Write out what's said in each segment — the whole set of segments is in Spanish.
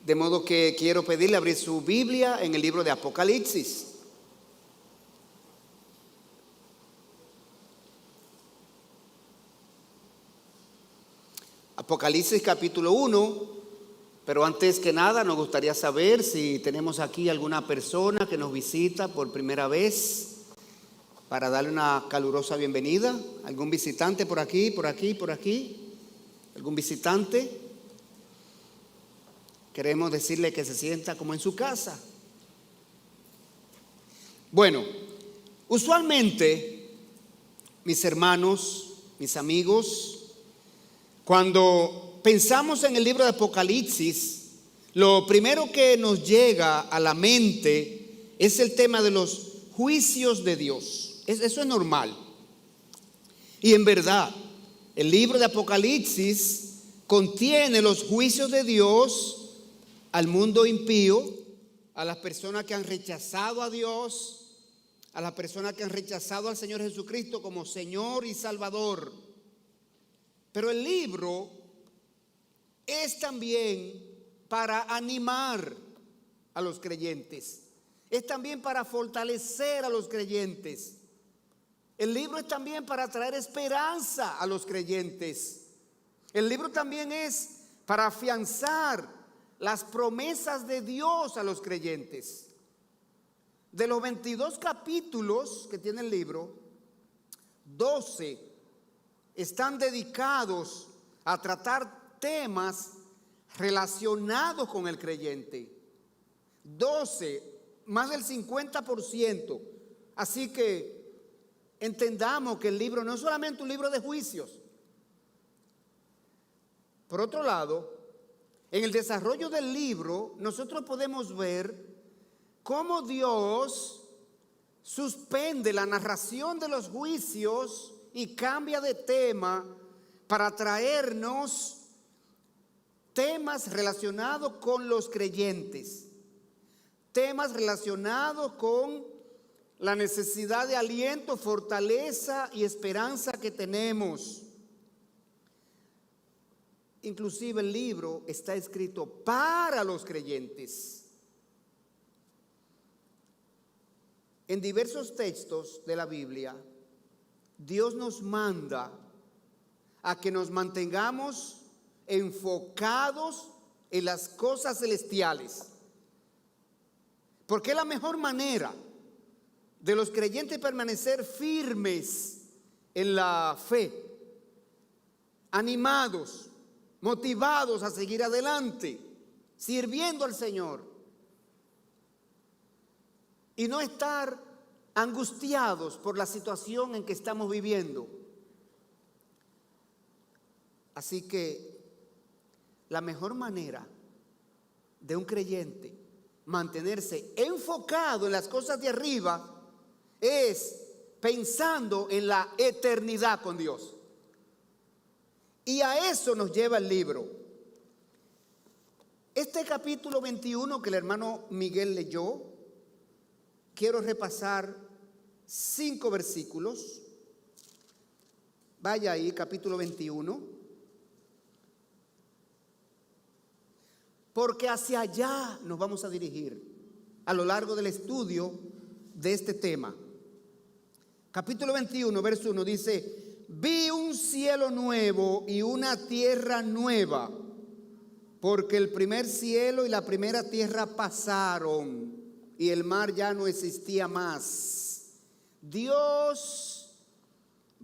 De modo que quiero pedirle abrir su Biblia en el libro de Apocalipsis. Apocalipsis capítulo 1, pero antes que nada nos gustaría saber si tenemos aquí alguna persona que nos visita por primera vez para darle una calurosa bienvenida. ¿Algún visitante por aquí, por aquí, por aquí? ¿Algún visitante? Queremos decirle que se sienta como en su casa. Bueno, usualmente, mis hermanos, mis amigos, cuando pensamos en el libro de Apocalipsis, lo primero que nos llega a la mente es el tema de los juicios de Dios. Eso es normal. Y en verdad, el libro de Apocalipsis contiene los juicios de Dios al mundo impío, a las personas que han rechazado a Dios, a las personas que han rechazado al Señor Jesucristo como Señor y Salvador. Pero el libro es también para animar a los creyentes, es también para fortalecer a los creyentes. El libro es también para traer esperanza a los creyentes. El libro también es para afianzar las promesas de Dios a los creyentes. De los 22 capítulos que tiene el libro, 12 están dedicados a tratar temas relacionados con el creyente. 12, más del 50%. Así que entendamos que el libro no es solamente un libro de juicios. Por otro lado, en el desarrollo del libro, nosotros podemos ver cómo Dios suspende la narración de los juicios y cambia de tema para traernos temas relacionados con los creyentes, temas relacionados con la necesidad de aliento, fortaleza y esperanza que tenemos. Inclusive el libro está escrito para los creyentes. En diversos textos de la Biblia, Dios nos manda a que nos mantengamos enfocados en las cosas celestiales. Porque es la mejor manera de los creyentes permanecer firmes en la fe, animados, motivados a seguir adelante, sirviendo al Señor y no estar angustiados por la situación en que estamos viviendo. Así que la mejor manera de un creyente mantenerse enfocado en las cosas de arriba es pensando en la eternidad con Dios. Y a eso nos lleva el libro. Este capítulo 21 que el hermano Miguel leyó, quiero repasar 5 versículos. Vaya ahí, capítulo 21. Porque hacia allá nos vamos a dirigir a lo largo del estudio de este tema. Capítulo 21, verso 1 dice: vi un cielo nuevo y una tierra nueva, porque el primer cielo y la primera tierra pasaron y el mar ya no existía más. Dios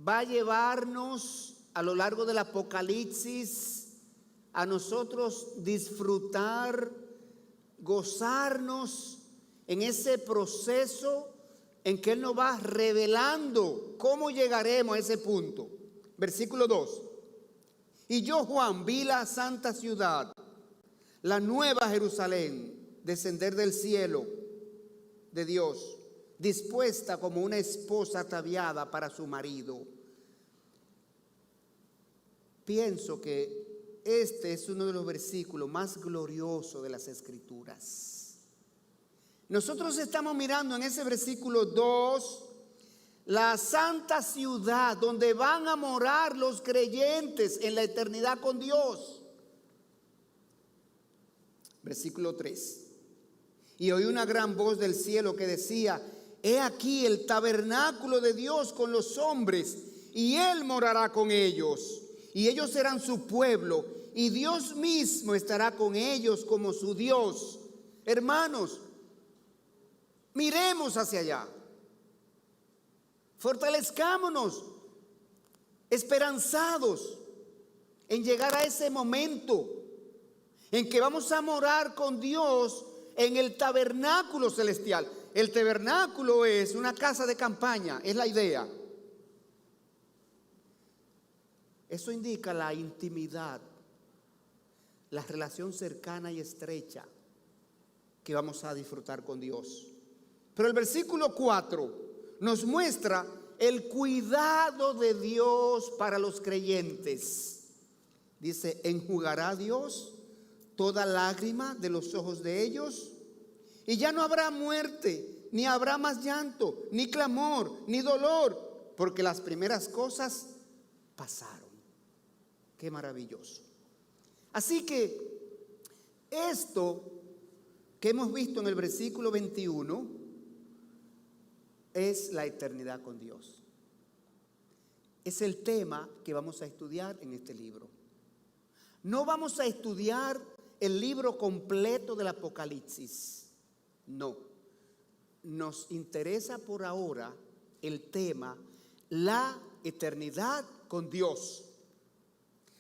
va a llevarnos a lo largo del Apocalipsis a nosotros disfrutar, gozarnos en ese proceso en que Él nos va revelando cómo llegaremos a ese punto. Versículo 2. Y yo, Juan, vi la santa ciudad, la nueva Jerusalén, descender del cielo de Dios, dispuesta como una esposa ataviada para su marido. Pienso que este es uno de los versículos más gloriosos de las Escrituras. Nosotros estamos mirando en ese versículo 2 la santa ciudad donde van a morar los creyentes en la eternidad con Dios. Versículo 3. Y oí una gran voz del cielo que decía: he aquí el tabernáculo de Dios con los hombres, y Él morará con ellos, y ellos serán su pueblo, y Dios mismo estará con ellos como su Dios. Hermanos, miremos hacia allá. Fortalezcámonos, esperanzados en llegar a ese momento en que vamos a morar con Dios en el tabernáculo celestial. El tabernáculo es una casa de campaña, es la idea. Eso indica la intimidad, la relación cercana y estrecha que vamos a disfrutar con Dios. Pero el versículo 4 nos muestra el cuidado de Dios para los creyentes. Dice: enjugará Dios toda lágrima de los ojos de ellos, y ya no habrá muerte, ni habrá más llanto, ni clamor, ni dolor, porque las primeras cosas pasaron. Qué maravilloso. Así que esto que hemos visto en el versículo 21 es la eternidad con Dios. Es el tema que vamos a estudiar en este libro. No vamos a estudiar el libro completo del Apocalipsis. No. Nos interesa por ahora el tema, la eternidad con Dios.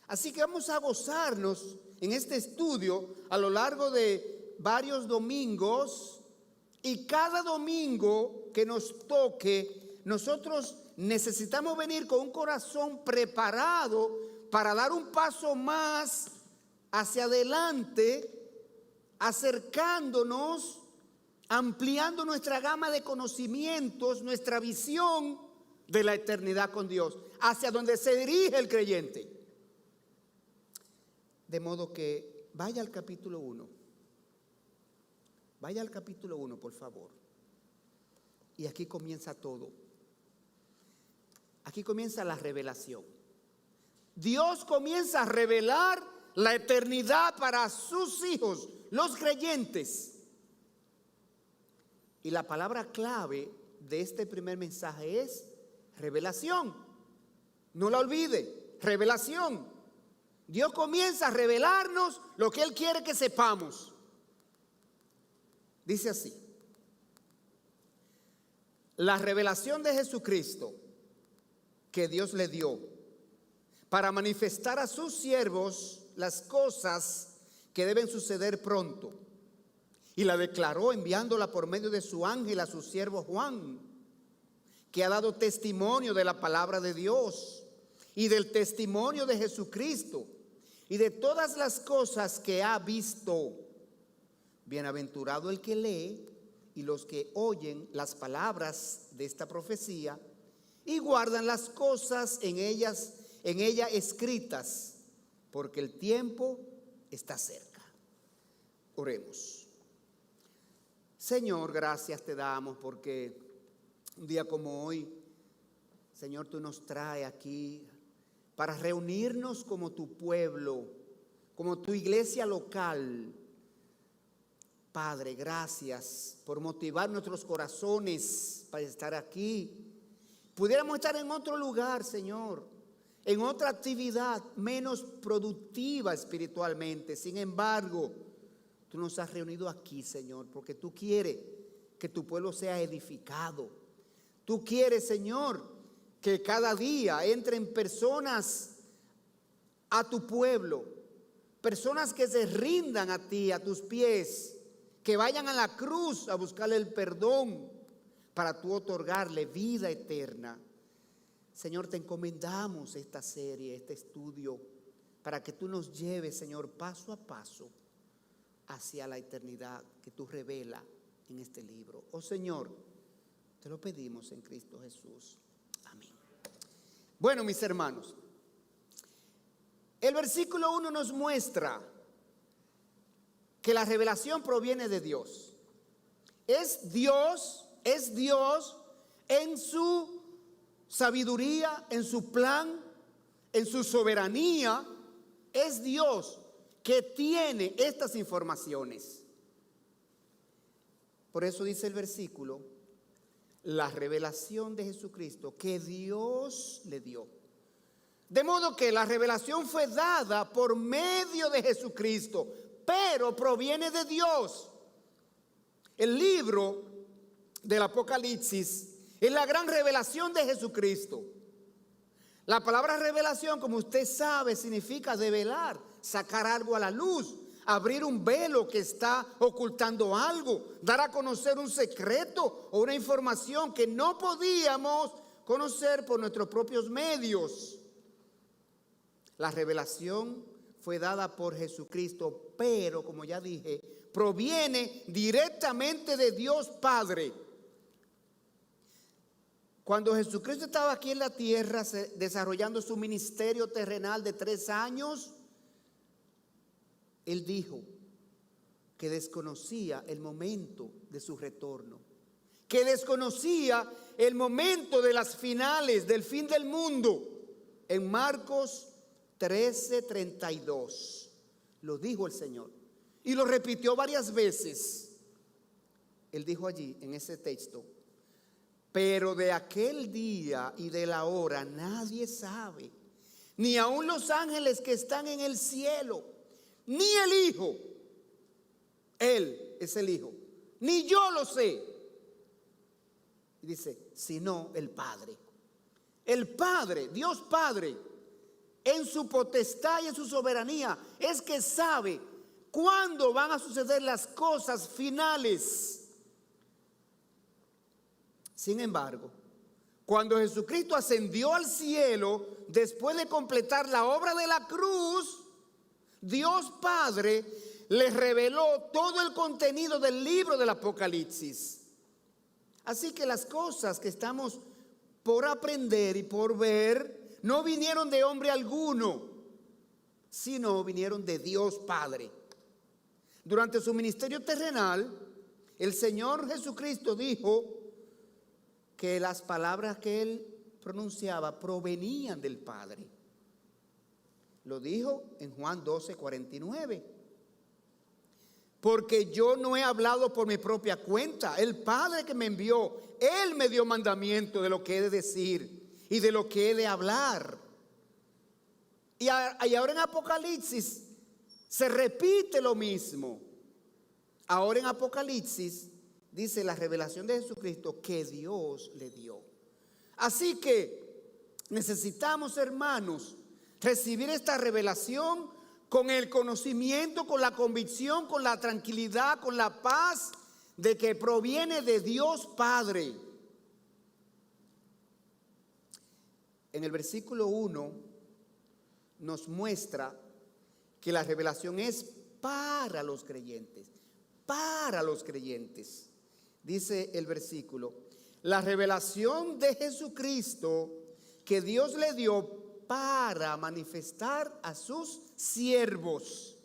Así que vamos a gozarnos en este estudio a lo largo de varios domingos, y cada domingo que nos toque, nosotros necesitamos venir con un corazón preparado para dar un paso más hacia adelante, acercándonos, ampliando nuestra gama de conocimientos, nuestra visión de la eternidad con Dios, hacia donde se dirige el creyente. De modo que vaya al capítulo 1. Vaya al capítulo 1, por favor. Y aquí comienza todo. Aquí comienza la revelación. Dios comienza a revelar la eternidad para sus hijos, los creyentes. Y la palabra clave de este primer mensaje es revelación. No la olvide, revelación. Dios comienza a revelarnos lo que Él quiere que sepamos. Dice así: la revelación de Jesucristo que Dios le dio para manifestar a sus siervos las cosas que deben suceder pronto, y la declaró enviándola por medio de su ángel a su siervo Juan, que ha dado testimonio de la palabra de Dios y del testimonio de Jesucristo y de todas las cosas que ha visto. Bienaventurado el que lee y los que oyen las palabras de esta profecía y guardan las cosas en ella escritas, porque el tiempo está cerca. Oremos. Señor, gracias te damos porque un día como hoy, Señor, tú nos traes aquí para reunirnos como tu pueblo, como tu iglesia local. Padre, gracias por motivar nuestros corazones para estar aquí. Pudiéramos estar en otro lugar, Señor, en otra actividad menos productiva espiritualmente. Sin embargo, tú nos has reunido aquí, Señor, porque tú quieres que tu pueblo sea edificado. Tú quieres, Señor, que cada día entren personas a tu pueblo, personas que se rindan a ti, a tus pies, que vayan a la cruz a buscarle el perdón para tú otorgarle vida eterna. Señor, te encomendamos esta serie, este estudio, para que tú nos lleves, Señor, paso a paso hacia la eternidad que tú revelas en este libro. Oh Señor, te lo pedimos en Cristo Jesús. Amén. Bueno, mis hermanos, el versículo 1 nos muestra que la revelación proviene de Dios. Es Dios en su sabiduría, en su plan, en su soberanía. Es Dios que tiene estas informaciones. Por eso dice el versículo, la revelación de Jesucristo que Dios le dio. De modo que la revelación fue dada por medio de Jesucristo, pero proviene de Dios. El libro del Apocalipsis es la gran revelación de Jesucristo. La palabra revelación, como usted sabe, significa develar, sacar algo a la luz, abrir un velo que está ocultando algo, dar a conocer un secreto o una información que no podíamos conocer por nuestros propios medios. La revelación fue dada por Jesucristo, pero como ya dije, proviene directamente de Dios Padre. Cuando Jesucristo estaba aquí en la tierra desarrollando su ministerio terrenal de 3 años, Él dijo que desconocía el momento de su retorno, que desconocía el momento de las finales, del fin del mundo. En Marcos 13:32 lo dijo el Señor y lo repitió varias veces. Él dijo allí en ese texto, pero de aquel día y de la hora nadie sabe, ni aun los ángeles que están en el cielo, ni el Hijo. Él es el Hijo, ni yo lo sé. Y dice, sino el Padre. El Padre, Dios Padre, en su potestad y en su soberanía, es que sabe cuándo van a suceder las cosas finales. Sin embargo, cuando Jesucristo ascendió al cielo, después de completar la obra de la cruz, Dios Padre le reveló todo el contenido del libro del Apocalipsis. Así que las cosas que estamos por aprender y por ver no vinieron de hombre alguno, sino vinieron de Dios Padre. Durante su ministerio terrenal, el Señor Jesucristo dijo que las palabras que Él pronunciaba provenían del Padre. Lo dijo en Juan 12:49. Porque yo no he hablado por mi propia cuenta. El Padre que me envió, Él me dio mandamiento de lo que he de decir y de lo que he de hablar. Y ahora en Apocalipsis se repite lo mismo. Ahora en Apocalipsis dice la revelación de Jesucristo que Dios le dio. Así que necesitamos, hermanos, recibir esta revelación con el conocimiento, con la convicción, con la tranquilidad, con la paz de que proviene de Dios Padre. En el versículo 1 nos muestra que la revelación es para los creyentes, para los creyentes. Dice el versículo, la revelación de Jesucristo que Dios le dio para manifestar a sus siervos.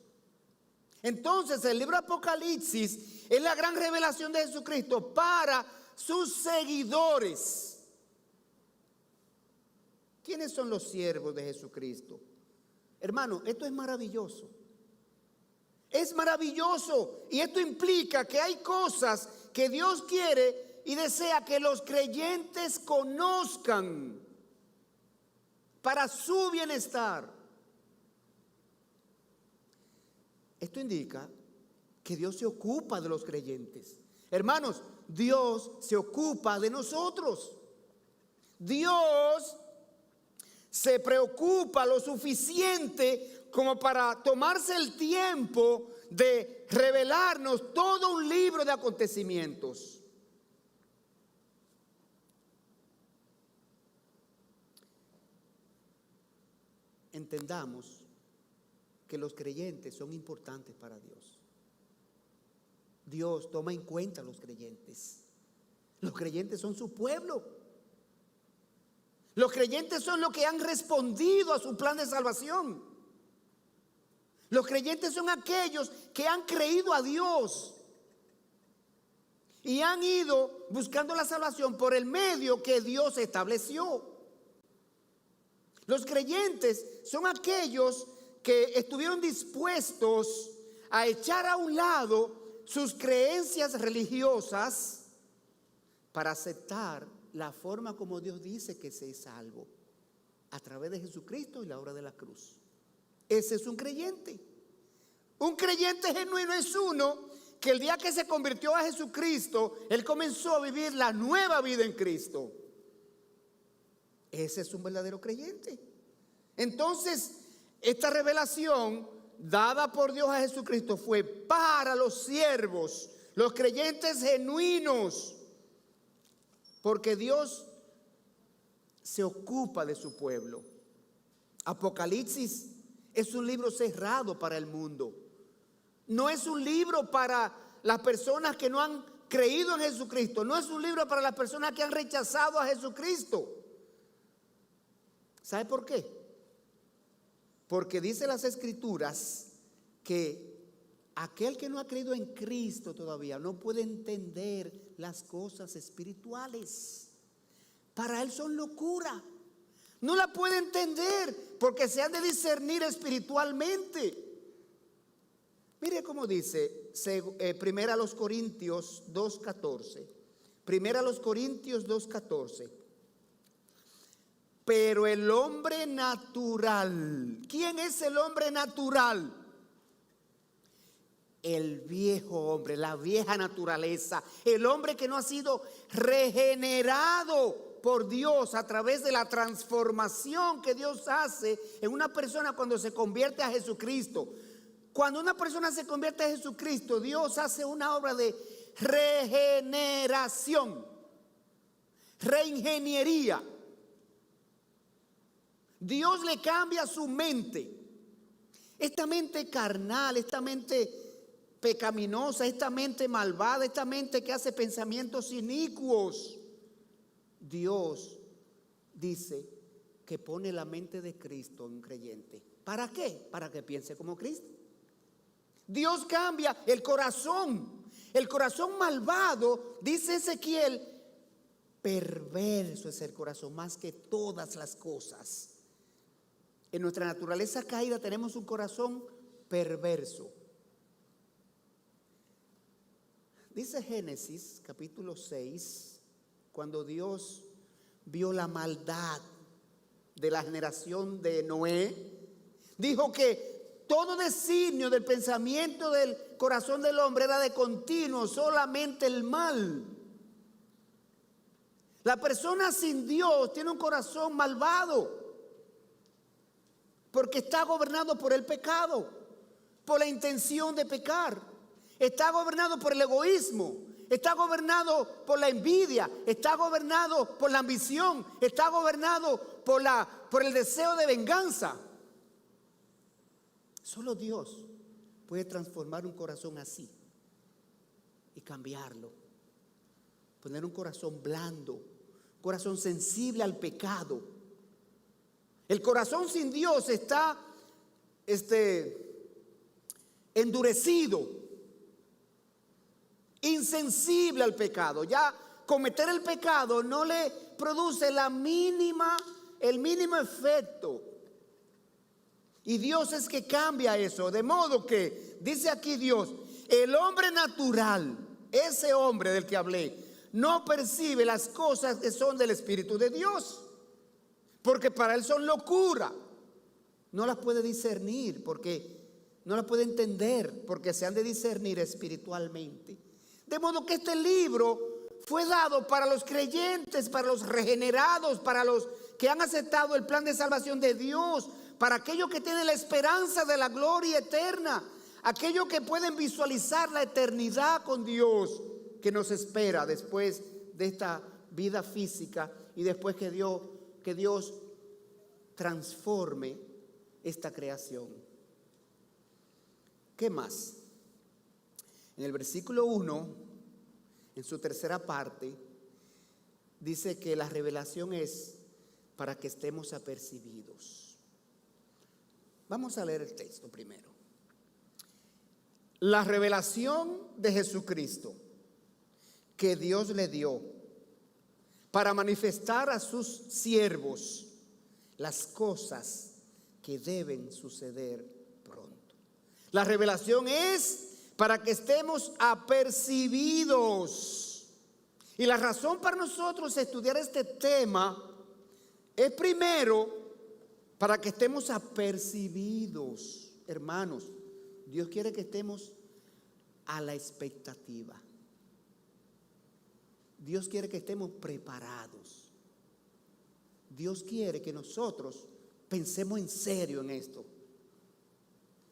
Entonces el libro Apocalipsis es la gran revelación de Jesucristo para sus seguidores. ¿Quiénes son los siervos de Jesucristo? Hermano, esto es maravilloso. Es maravilloso y esto implica que hay cosas que Dios quiere y desea que los creyentes conozcan para su bienestar. Esto indica que Dios se ocupa de los creyentes. Hermanos, Dios se ocupa de nosotros. Dios se preocupa lo suficiente como para tomarse el tiempo de revelarnos todo un libro de acontecimientos. Entendamos que los creyentes son importantes para Dios. Dios toma en cuenta a los creyentes. Los creyentes son su pueblo. Los creyentes son los que han respondido a su plan de salvación. Los creyentes son aquellos que han creído a Dios y han ido buscando la salvación por el medio que Dios estableció. Los creyentes son aquellos que estuvieron dispuestos a echar a un lado sus creencias religiosas para aceptar la forma como Dios dice que se es salvo, a través de Jesucristo y la obra de la cruz. Ese es un creyente. Un creyente genuino es uno que el día que se convirtió a Jesucristo, él comenzó a vivir la nueva vida en Cristo. Ese es un verdadero creyente. Entonces, esta revelación dada por Dios a Jesucristo fue para los siervos, los creyentes genuinos, porque Dios se ocupa de su pueblo. Apocalipsis es un libro cerrado para el mundo. No es un libro para las personas que no han creído en Jesucristo. No es un libro para las personas que han rechazado a Jesucristo. ¿Sabe por qué? Porque dice las Escrituras que aquel que no ha creído en Cristo todavía no puede entender las cosas espirituales. Para él son locura. No la puede entender porque se han de discernir espiritualmente. Mire cómo dice Primera a los Corintios 2:14. Primera a los Corintios 2:14. Pero el hombre natural, ¿quién es el hombre natural? El viejo hombre, la vieja naturaleza, el hombre que no ha sido regenerado por Dios a través de la transformación que Dios hace en una persona cuando se convierte a Jesucristo. Cuando una persona se convierte a Jesucristo, Dios hace una obra de regeneración, reingeniería. Dios le cambia su mente. Esta mente carnal, esta mente pecaminosa, esta mente malvada, esta mente que hace pensamientos inicuos. Dios dice que pone la mente de Cristo en un creyente. ¿Para qué? Para que piense como Cristo. Dios cambia el corazón. El corazón malvado, dice Ezequiel, perverso es el corazón más que todas las cosas. En nuestra naturaleza caída tenemos un corazón perverso. Dice Génesis capítulo 6, cuando Dios vio la maldad de la generación de Noé, dijo que todo designio del pensamiento del corazón del hombre era de continuo, solamente el mal. La persona sin Dios tiene un corazón malvado, porque está gobernado por el pecado, por la intención de pecar. Está gobernado por el egoísmo, está gobernado por la envidia, está gobernado por la ambición, está gobernado por el deseo de venganza. Solo Dios puede transformar un corazón así y cambiarlo. Poner un corazón blando, un corazón sensible al pecado. El corazón sin Dios está endurecido, insensible al pecado. Ya cometer el pecado no le produce el mínimo efecto. Y Dios es que cambia eso. De modo que, dice aquí Dios, el hombre natural, ese hombre del que hablé, no percibe las cosas que son del Espíritu de Dios, porque para él son locura. No las puede discernir, porque no las puede entender, porque se han de discernir espiritualmente. De modo que este libro fue dado para los creyentes, para los regenerados, para los que han aceptado el plan de salvación de Dios, para aquellos que tienen la esperanza de la gloria eterna, aquellos que pueden visualizar la eternidad con Dios que nos espera después de esta vida física y después que Dios transforme esta creación. ¿Qué más? En el versículo 1, en su tercera parte, dice que la revelación es para que estemos apercibidos. Vamos a leer el texto primero. La revelación de Jesucristo que Dios le dio para manifestar a sus siervos las cosas que deben suceder La revelación es para que estemos apercibidos. Y la razón para nosotros estudiar este tema es primero para que estemos apercibidos. Hermanos, Dios quiere que estemos a la expectativa. Dios quiere que estemos preparados. Dios quiere que nosotros pensemos en serio en esto.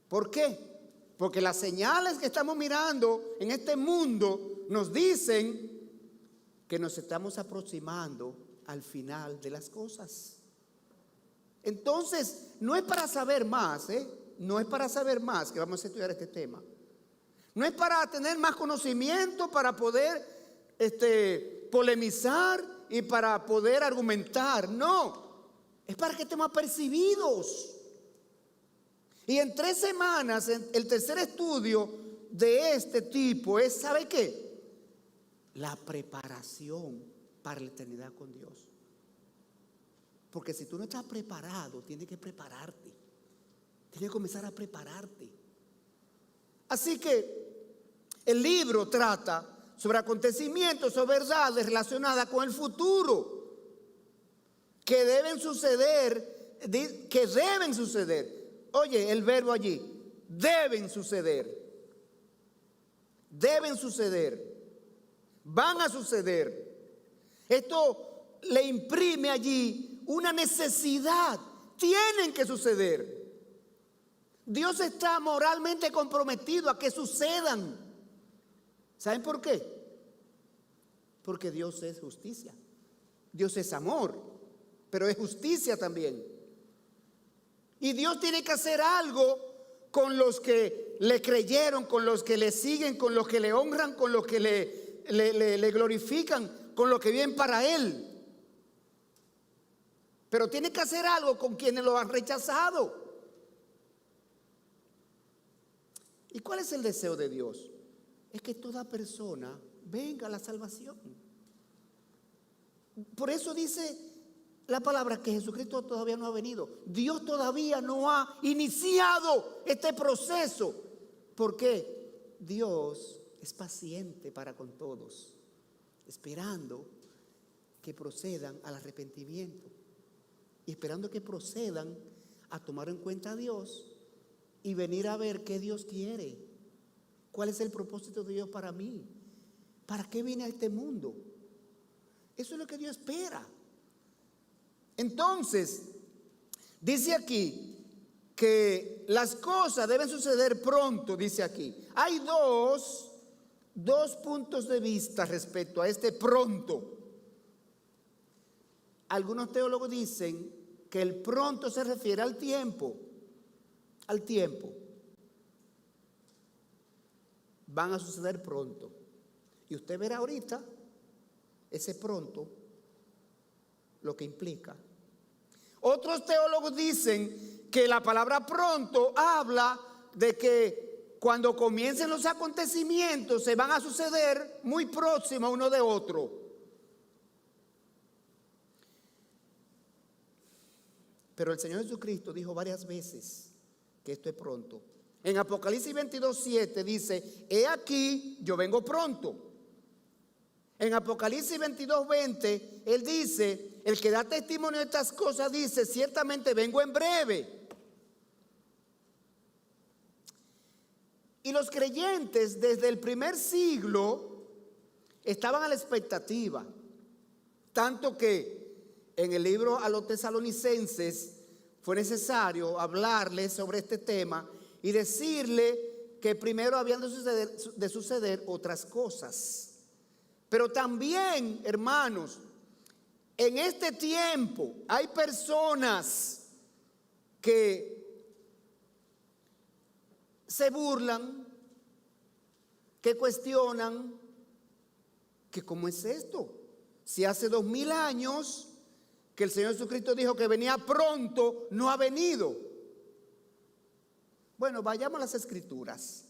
¿Por qué? Porque las señales que estamos mirando en este mundo nos dicen que nos estamos aproximando al final de las cosas. Entonces, no es para saber más, no es para saber más que vamos a estudiar este tema. No es para tener más conocimiento, para poder polemizar y para poder argumentar. No, es para que estemos apercibidos. Y en 3 semanas, el tercer estudio de este tipo es, ¿sabe qué? La preparación para la eternidad con Dios. Porque si tú no estás preparado, tienes que prepararte. Tienes que comenzar a prepararte. Así que el libro trata sobre acontecimientos o verdades relacionadas con el futuro que deben suceder, Oye, el verbo allí, deben suceder. Deben suceder. Van a suceder. Esto le imprime allí una necesidad. Tienen que suceder. Dios está moralmente comprometido a que sucedan. ¿Saben por qué? Porque Dios es justicia. Dios es amor, pero es justicia también. Y Dios tiene que hacer algo con los que le creyeron, con los que le siguen, con los que le honran, con los que le glorifican, con los que viven para Él. Pero tiene que hacer algo con quienes lo han rechazado. ¿Y cuál es el deseo de Dios? Es que toda persona venga a la salvación. Por eso dice la palabra que Jesucristo todavía no ha venido. Dios todavía no ha iniciado este proceso. ¿Por qué? Dios es paciente para con todos, esperando que procedan al arrepentimiento y esperando que procedan a tomar en cuenta a Dios y venir a ver qué Dios quiere. ¿Cuál es el propósito de Dios para mí? ¿Para qué vine a este mundo? Eso es lo que Dios espera. Entonces, dice aquí que las cosas deben suceder pronto, dice aquí. Hay dos puntos de vista respecto a este pronto. Algunos teólogos dicen que el pronto se refiere al tiempo. Al tiempo. Van a suceder pronto. Y usted verá ahorita ese pronto lo que implica. Otros teólogos dicen que la palabra pronto habla de que cuando comiencen los acontecimientos se van a suceder muy próximos uno de otro. Pero el Señor Jesucristo dijo varias veces que esto es pronto. En Apocalipsis 22:7 dice: he aquí, yo vengo pronto. En Apocalipsis 22:20, Él dice, el que da testimonio de estas cosas dice, ciertamente vengo en breve. Y los creyentes desde el primer siglo estaban a la expectativa. Tanto que en el libro a los tesalonicenses fue necesario hablarles sobre este tema y decirle que primero habían de suceder otras cosas. Pero también, hermanos, en este tiempo hay personas que se burlan, que cuestionan, que ¿cómo es esto? Si hace 2000 años que el Señor Jesucristo dijo que venía pronto, no ha venido. Bueno, vayamos a las Escrituras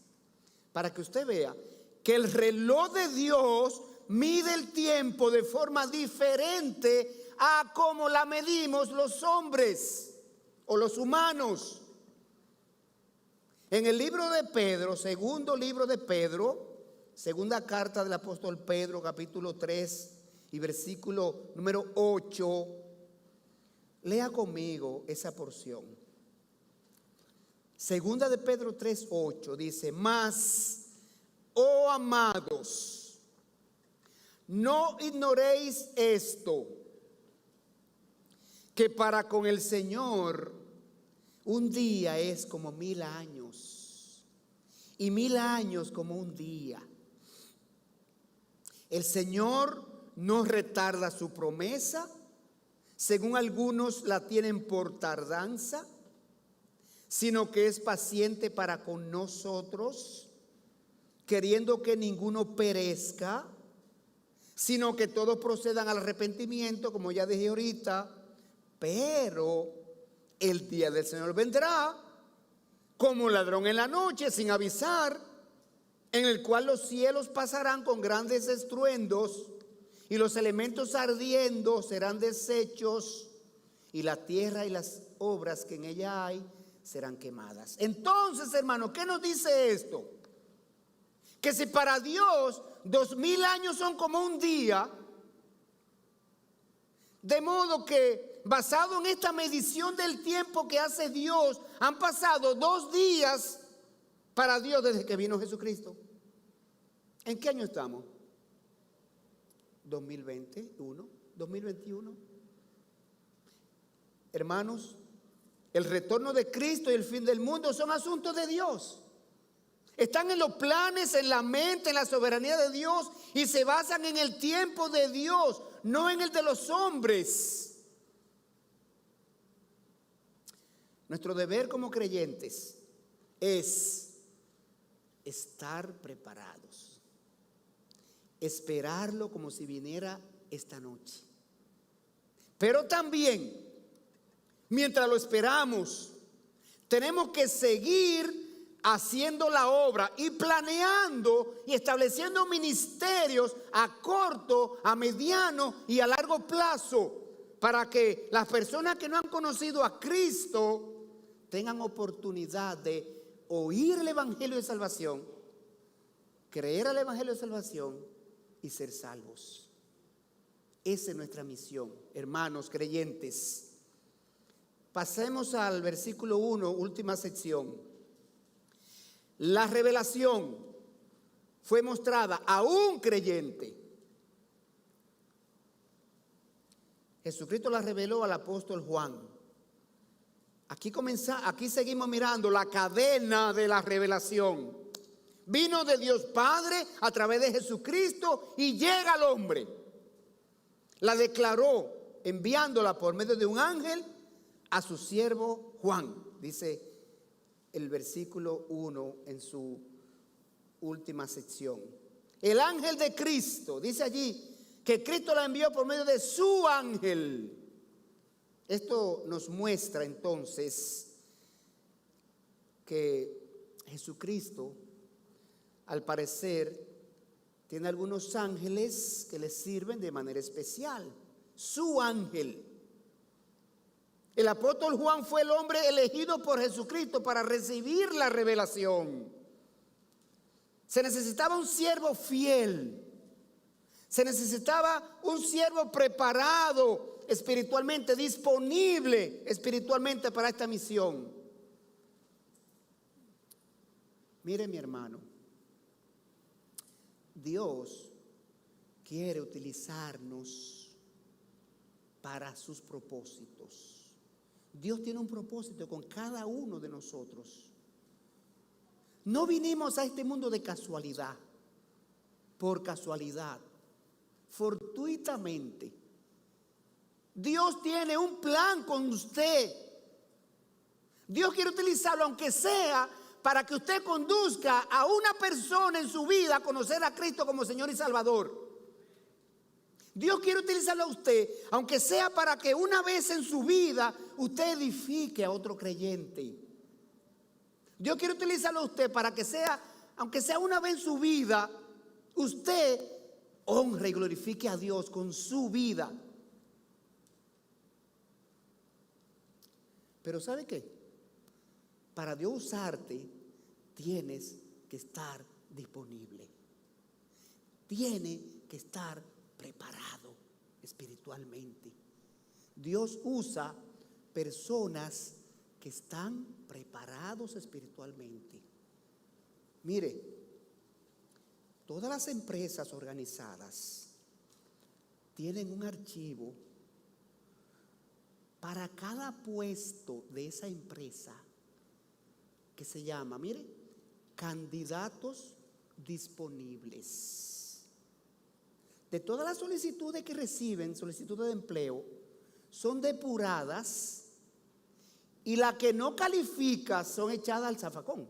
para que usted vea que el reloj de Dios mide el tiempo de forma diferente a como la medimos los hombres o los humanos. En el libro de Pedro, segundo libro de Pedro, segunda carta del apóstol Pedro, capítulo 3 y versículo número 8, lea conmigo esa porción. Segunda de Pedro 3, 8 dice: mas, oh amados, no ignoréis esto, que para con el Señor un día es como 1000 años, y 1000 años como un día. El Señor no retarda su promesa, según algunos la tienen por tardanza, sino que es paciente para con nosotros, queriendo que ninguno perezca, sino que todos procedan al arrepentimiento, como ya dije ahorita. Pero el día del Señor vendrá como ladrón en la noche, sin avisar, en el cual los cielos pasarán con grandes estruendos y los elementos ardiendo serán deshechos, y la tierra y las obras que en ella hay serán quemadas. Entonces, hermano, ¿qué nos dice esto? Que si para Dios 2000 años son como un día, de modo que basado en esta medición del tiempo que hace Dios, han pasado 2 días para Dios desde que vino Jesucristo. ¿En qué año estamos? 2021, 2021. Hermanos, el retorno de Cristo y el fin del mundo son asuntos de Dios. Están en los planes, en la mente, en la soberanía de Dios, y se basan en el tiempo de Dios, no en el de los hombres. Nuestro deber como creyentes es estar preparados, esperarlo como si viniera esta noche. Pero también, mientras lo esperamos, tenemos que seguir haciendo la obra y planeando y estableciendo ministerios a corto, a mediano y a largo plazo, para que las personas que no han conocido a Cristo tengan oportunidad de oír el Evangelio de salvación, creer al Evangelio de salvación y ser salvos. Esa es nuestra misión, hermanos creyentes. Pasemos al versículo 1, última sección. La revelación fue mostrada a un creyente. Jesucristo la reveló al apóstol Juan. Aquí seguimos mirando la cadena de la revelación. Vino de Dios Padre a través de Jesucristo y llega al hombre. La declaró enviándola por medio de un ángel a su siervo Juan, dice el versículo 1 en su última sección. El ángel de Cristo, dice allí que Cristo la envió por medio de su ángel. Esto nos muestra entonces que Jesucristo, al parecer, tiene algunos ángeles que le sirven de manera especial. Su ángel. El apóstol Juan fue el hombre elegido por Jesucristo para recibir la revelación. Se necesitaba un siervo fiel. Se necesitaba un siervo preparado espiritualmente, disponible espiritualmente para esta misión. Mire, mi hermano, Dios quiere utilizarnos para sus propósitos. Dios tiene un propósito con cada uno de nosotros. No vinimos a este mundo de casualidad, por casualidad, fortuitamente. Dios tiene un plan con usted. Dios quiere utilizarlo, aunque sea para que usted conduzca a una persona en su vida a conocer a Cristo como Señor y Salvador. Dios quiere utilizarlo a usted, aunque sea para que una vez en su vida usted edifique a otro creyente. Dios quiere utilizarlo a usted para que sea, aunque sea una vez en su vida, usted honre y glorifique a Dios con su vida. Pero ¿sabe qué? Para Dios usarte, tienes que estar disponible. Tiene que estar preparado espiritualmente. Dios usa personas que están preparados espiritualmente. Mire, todas las empresas organizadas tienen un archivo para cada puesto de esa empresa que se llama, mire, candidatos disponibles. De todas las solicitudes que reciben, solicitudes de empleo, son depuradas y la que no califica son echadas al zafacón.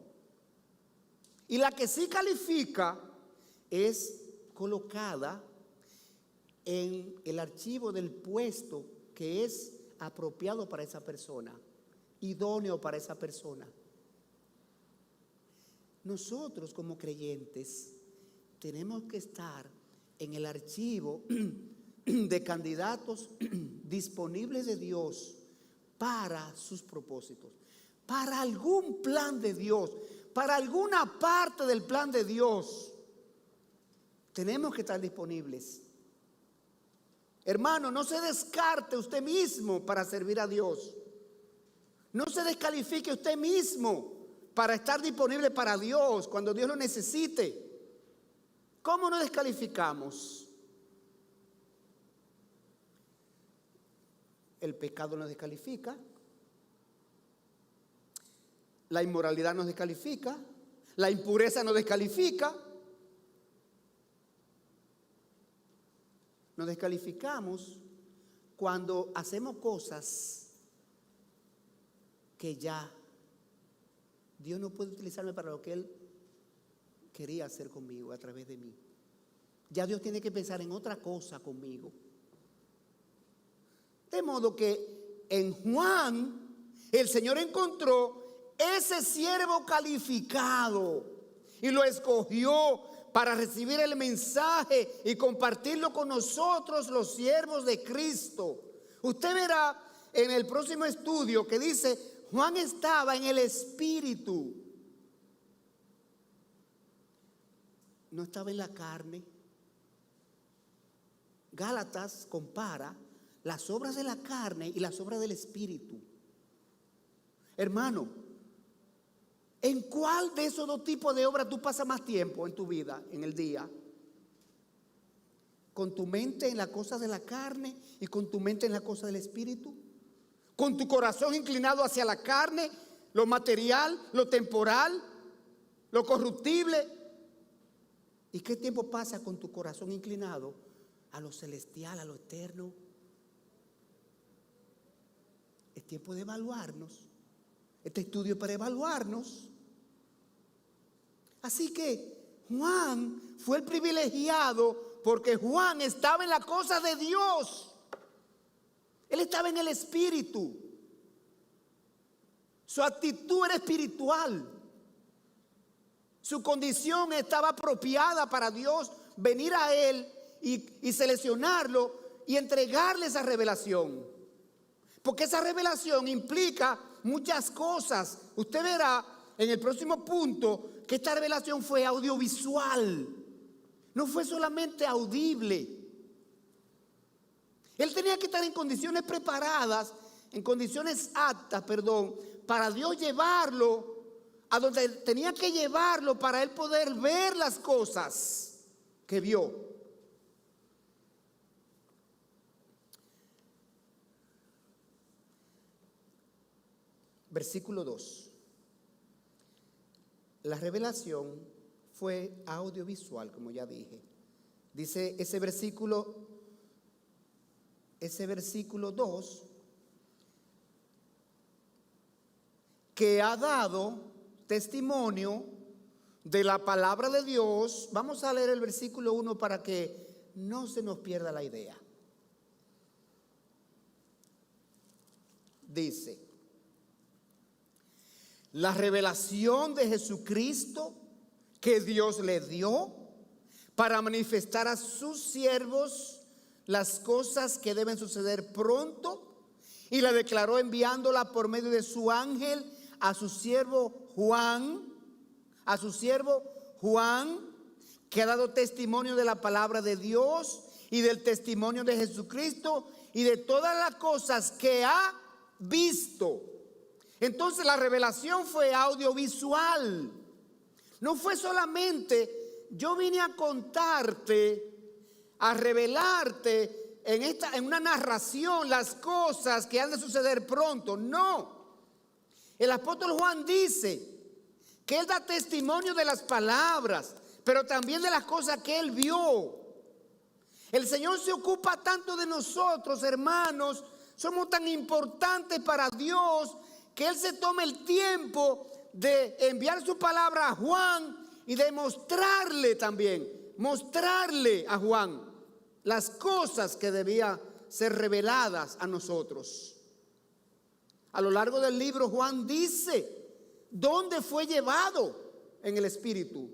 Y la que sí califica es colocada en el archivo del puesto que es apropiado para esa persona, idóneo para esa persona. Nosotros como creyentes tenemos que estar en el archivo de candidatos disponibles de Dios para sus propósitos, para algún plan de Dios, para alguna parte del plan de Dios. Tenemos que estar disponibles. Hermano, no se descarte usted mismo para servir a Dios. No se descalifique usted mismo para estar disponible para Dios cuando Dios lo necesite. ¿Cómo nos descalificamos? El pecado nos descalifica, la inmoralidad nos descalifica, la impureza nos descalifica. Nos descalificamos cuando hacemos cosas que ya Dios no puede utilizarme para lo que Él quería hacer conmigo a través de mí. Ya Dios tiene que pensar en otra cosa conmigo. De modo que en Juan el Señor encontró ese siervo calificado y lo escogió para recibir el mensaje y compartirlo con nosotros, los siervos de Cristo. Usted verá en el próximo estudio que dice, Juan estaba en el Espíritu. No estaba en la carne. Gálatas compara las obras de la carne y las obras del Espíritu. Hermano, ¿en cuál de esos dos tipos de obras tú pasas más tiempo en tu vida, en el día? ¿Con tu mente en las cosas de la carne y con tu mente en las cosas del Espíritu? ¿Con tu corazón inclinado hacia la carne, lo material, lo temporal, lo corruptible? ¿Y qué tiempo pasa con tu corazón inclinado a lo celestial, a lo eterno? Es tiempo de evaluarnos. Este estudio es para evaluarnos. Así que Juan fue el privilegiado porque Juan estaba en la cosa de Dios. Él estaba en el Espíritu. Su actitud era espiritual. Su condición estaba apropiada para Dios venir a Él y seleccionarlo y entregarle esa revelación. Porque esa revelación implica muchas cosas. Usted verá en el próximo punto que esta revelación fue audiovisual. No fue solamente audible. Él tenía que estar en condiciones preparadas, en condiciones aptas, para Dios llevarlo a donde tenía que llevarlo para él poder ver las cosas que vio. Versículo 2. La revelación fue audiovisual, como ya dije. Dice ese versículo 2, que ha dado testimonio de la palabra de Dios. Vamos a leer el versículo 1 para que no se nos pierda la idea. Dice: la revelación de Jesucristo que Dios le dio para manifestar a sus siervos las cosas que deben suceder pronto, y la declaró enviándola por medio de su ángel a su siervo Juan, a su siervo Juan, que ha dado testimonio de la palabra de Dios y del testimonio de Jesucristo y de todas las cosas que ha visto. Entonces la revelación fue audiovisual. No fue solamente yo vine a contarte, a revelarte en una narración las cosas que han de suceder pronto. No. El apóstol Juan dice que él da testimonio de las palabras, pero también de las cosas que él vio. El Señor se ocupa tanto de nosotros, hermanos. Somos tan importantes para Dios que Él se toma el tiempo de enviar su palabra a Juan y de mostrarle a Juan las cosas que debían ser reveladas a nosotros. A lo largo del libro Juan dice dónde fue llevado en el Espíritu.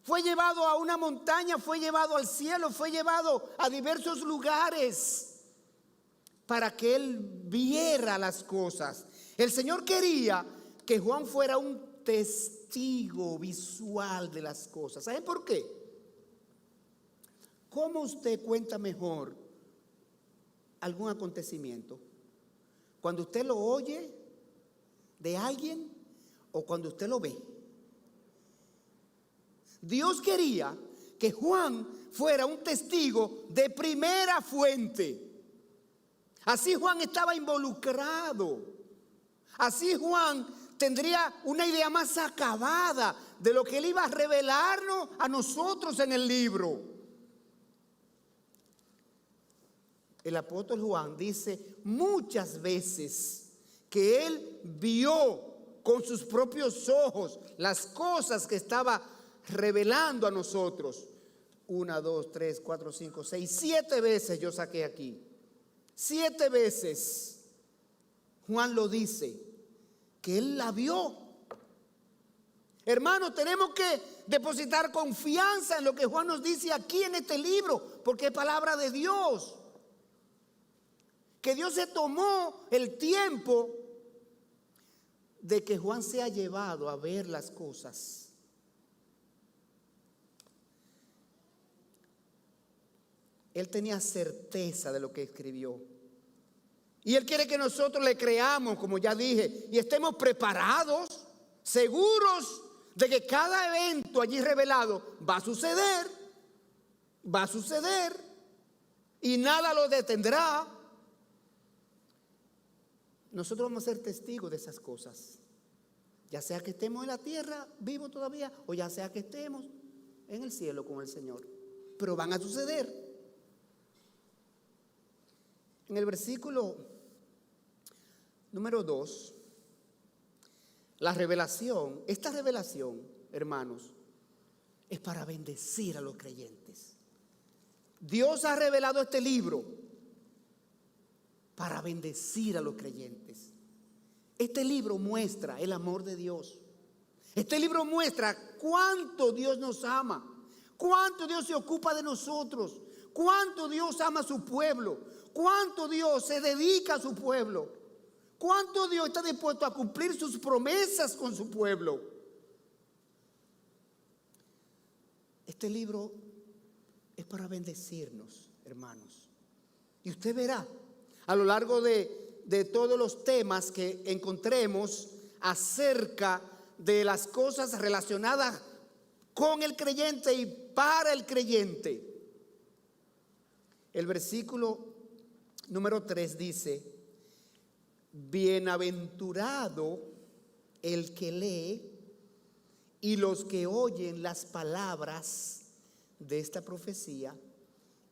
Fue llevado a una montaña, fue llevado al cielo, fue llevado a diversos lugares para que él viera las cosas. El Señor quería que Juan fuera un testigo visual de las cosas. ¿Sabe por qué? ¿Cómo usted cuenta mejor algún acontecimiento? ¿Cuando usted lo oye de alguien o cuando usted lo ve? Dios quería que Juan fuera un testigo de primera fuente. Así Juan estaba involucrado. Así Juan tendría una idea más acabada de lo que él iba a revelarnos a nosotros en el libro. El apóstol Juan dice muchas veces que él vio con sus propios ojos las cosas que estaba revelando a nosotros. 1, 2, 3, 4, 5, 6, 7 veces yo saqué aquí. 7 veces Juan lo dice, que él la vio. Hermanos, tenemos que depositar confianza en lo que Juan nos dice aquí en este libro, porque es palabra de Dios. Que Dios se tomó el tiempo de que Juan sea llevado a ver las cosas. Él tenía certeza de lo que escribió. Y Él quiere que nosotros le creamos, como ya dije, y estemos preparados, seguros de que cada evento allí revelado va a suceder, y nada lo detendrá. Nosotros vamos a ser testigos de esas cosas, ya sea que estemos en la tierra vivos todavía, o ya sea que estemos en el cielo con el Señor, pero van a suceder. En el versículo número 2, esta revelación, hermanos, es para bendecir a los creyentes. Dios ha revelado este libro para bendecir a los creyentes. Este libro muestra el amor de Dios. Este libro muestra cuánto Dios nos ama, cuánto Dios se ocupa de nosotros, cuánto Dios ama a su pueblo, cuánto Dios se dedica a su pueblo, cuánto Dios está dispuesto a cumplir sus promesas con su pueblo. Este libro es para bendecirnos, hermanos. Y usted verá a lo largo de todos los temas que encontremos acerca de las cosas relacionadas con el creyente y para el creyente. El versículo número 3 dice: bienaventurado el que lee y los que oyen las palabras de esta profecía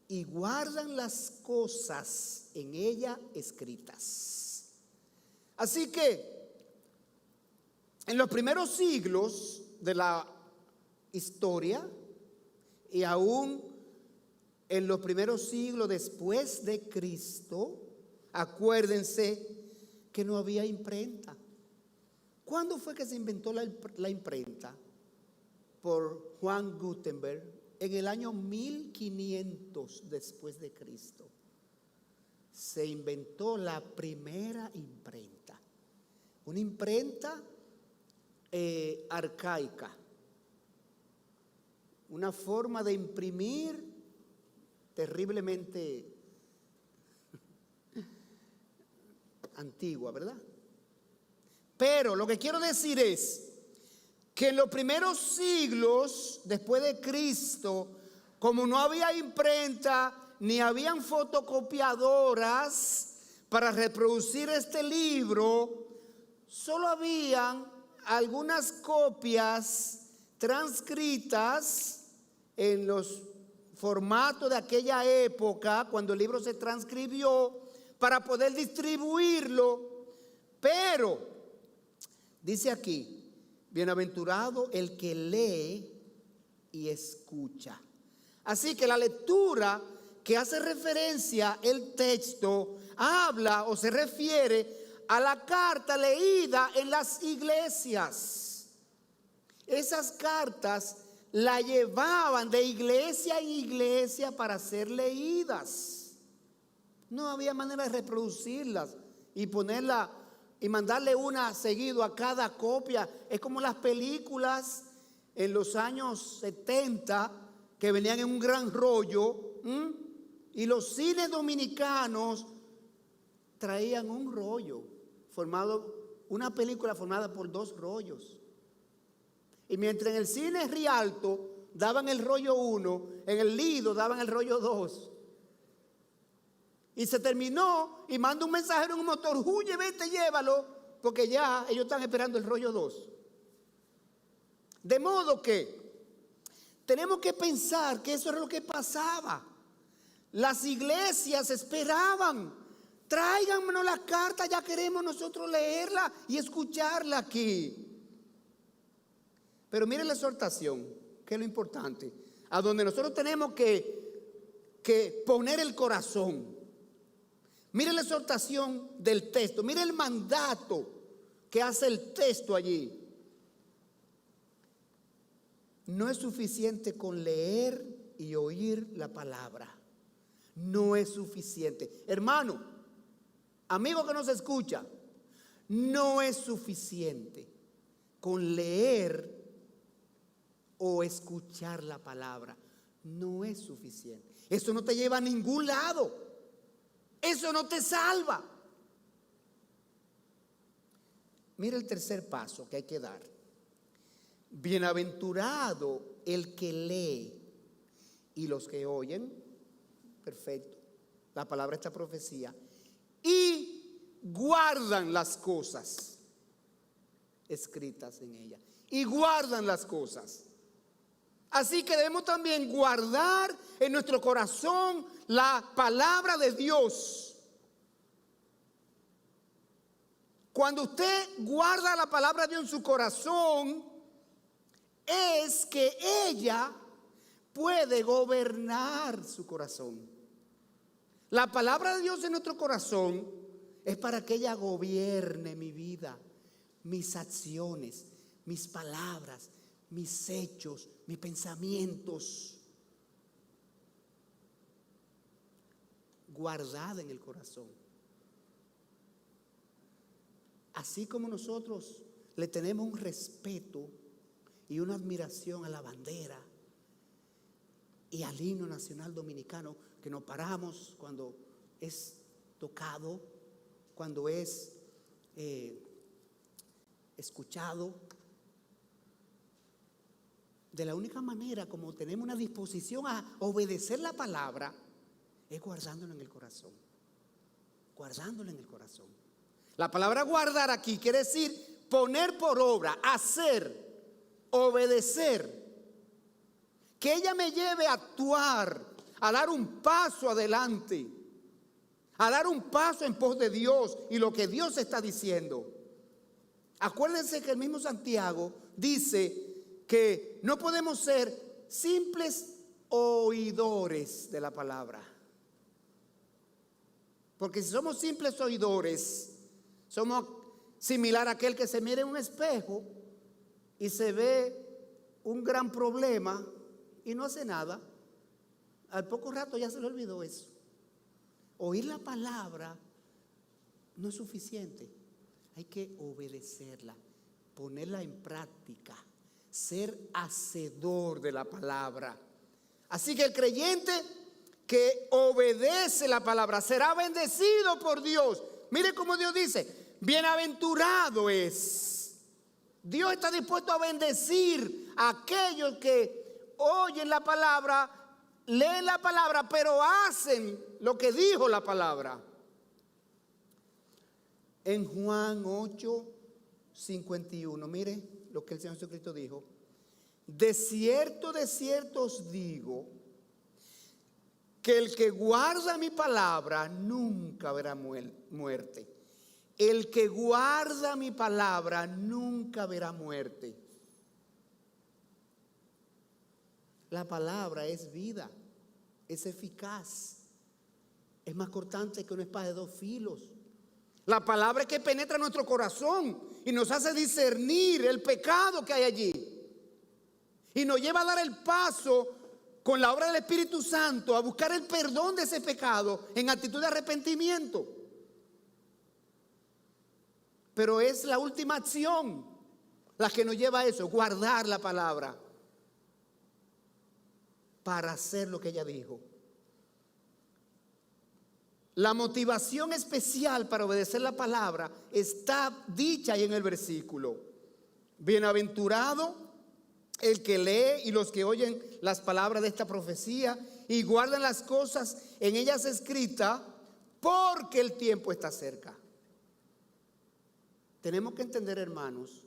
y guardan las cosas en ella escritas. Así que en los primeros siglos de la historia y aún en los primeros siglos después de Cristo, acuérdense que no había imprenta. ¿Cuándo fue que se inventó la imprenta? Por Juan Gutenberg en el año 1500 después de Cristo. Se inventó la primera imprenta. Una imprenta arcaica, una forma de imprimir terriblemente antigua, ¿verdad? Pero lo que quiero decir es que en los primeros siglos después de Cristo, como no había imprenta ni habían fotocopiadoras para reproducir este libro, solo habían algunas copias transcritas en los formatos de aquella época, cuando el libro se transcribió, para poder distribuirlo. Pero, dice aquí, bienaventurado el que lee y escucha. Así que la lectura que hace referencia el texto habla o se refiere a la carta leída en las iglesias. Esas cartas la llevaban de iglesia en iglesia para ser leídas. No había manera de reproducirlas y ponerla y mandarle una seguido a cada copia. Es como las películas en los años 70 que venían en un gran rollo, y los cines dominicanos traían un rollo formado, una película formada por 2 rollos. Y mientras en el cine Rialto daban el rollo 1, en el Lido daban el rollo 2. Y se terminó y manda un mensajero en un motor: huye, vete, llévalo, porque ya ellos están esperando el rollo 2. De modo que tenemos que pensar que eso era lo que pasaba. Las iglesias esperaban: tráigannos la carta, ya queremos nosotros leerla y escucharla aquí. Pero miren la exhortación, que es lo importante, a donde nosotros tenemos que poner el corazón. Miren la exhortación del texto, miren el mandato que hace el texto allí. No es suficiente con leer y oír la palabra. No es suficiente. Hermano, amigo que nos escucha, no es suficiente con leer o escuchar la palabra. No es suficiente. Eso no te lleva a ningún lado. Eso no te salva. Mira el tercer paso que hay que dar. Bienaventurado el que lee y los que oyen, perfecto, la palabra esta profecía, y guardan las cosas escritas en ella. Y guardan las cosas. Así que debemos también guardar en nuestro corazón la palabra de Dios. Cuando usted guarda la palabra de Dios en su corazón, es que ella puede gobernar su corazón. La palabra de Dios en nuestro corazón es para que ella gobierne mi vida, mis acciones, mis palabras, mis hechos, mis pensamientos. Guardada en el corazón. Así como nosotros le tenemos un respeto y una admiración a la bandera y al himno nacional dominicano, que nos paramos cuando es tocado, cuando es escuchado. De la única manera como tenemos una disposición a obedecer la palabra es guardándola en el corazón. Guardándola en el corazón. La palabra guardar aquí quiere decir poner por obra, hacer, obedecer. Que ella me lleve a actuar, a dar un paso adelante, a dar un paso en pos de Dios y lo que Dios está diciendo. Acuérdense que el mismo Santiago dice que no podemos ser simples oidores de la palabra. Porque si somos simples oidores, somos similar a aquel que se mira en un espejo y se ve un gran problema y no hace nada. Al poco rato ya se le olvidó eso. Oír la palabra no es suficiente. Hay que obedecerla ponerla en práctica, ser hacedor de la palabra. Así que el creyente que obedece la palabra será bendecido por Dios. Mire cómo Dios dice, bienaventurado es. Dios está dispuesto a bendecir a aquellos que oyen la palabra, leen la palabra, pero hacen lo que dijo la palabra. En Juan 8:51, mire lo que el Señor Jesucristo dijo. De cierto os digo, que el que guarda mi palabra nunca verá muerte. El que guarda mi palabra nunca verá muerte. La palabra es vida, es eficaz, es más cortante que una espada de 2 filos. La palabra es que penetra nuestro corazón y nos hace discernir el pecado que hay allí. Y nos lleva a dar el paso con la obra del Espíritu Santo a buscar el perdón de ese pecado en actitud de arrepentimiento. Pero es la última acción la que nos lleva a eso, guardar la palabra para hacer lo que ella dijo. La motivación especial para obedecer la palabra está dicha ahí en el versículo. Bienaventurado el que lee y los que oyen las palabras de esta profecía y guardan las cosas en ellas escritas, porque el tiempo está cerca. Tenemos que entender, hermanos,